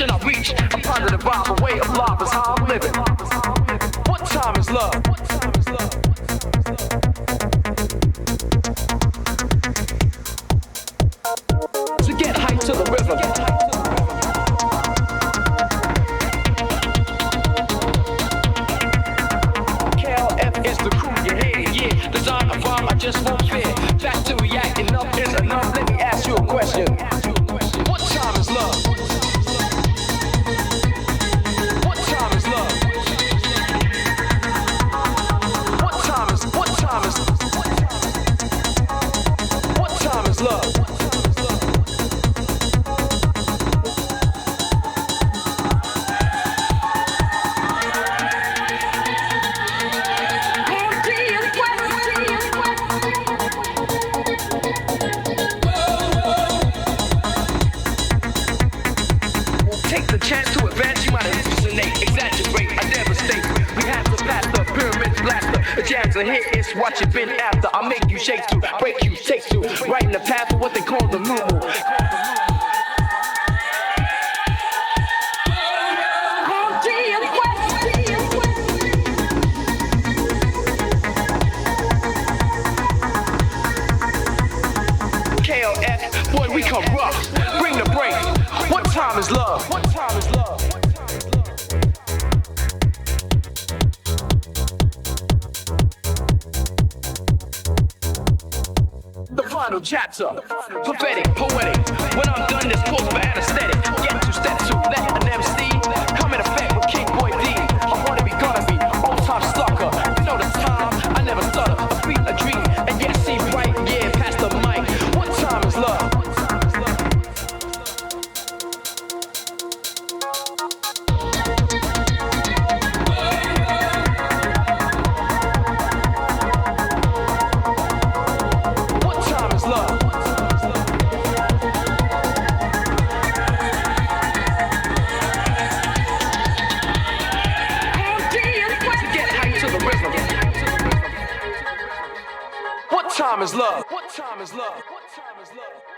destination I reach. I ponder the vibe, a way of life is how I'm living. What time is love? To get hype to the rhythm. KLF is the crew you hear, yeah. Design a rhyme, I just won't fear. Back to react, enough is enough. Let me ask you a question. What time is love? What time is love? What time is love? Take the chance to advance, you might hallucinate, exaggerate, I devastate. We have to pass the pyramid blaster. The jams are hit, it's what you've been after. I'll make you shake to, break you, take to, right in the path of what they call the normal. KLF, boy, we come rough. Bring the break. What time is love? What time is love? The final chapter, prophetic, poetic. When I'm done, this calls for anesthetic. Get to step to let an MC come in effect with King Boy D. I wanna be, gonna be, old time sucker. You know the time, I never stutter. A beat, a dream, and yet see bright. Yeah, past the mic. What time is love? What time is love? What time is love? What time is love?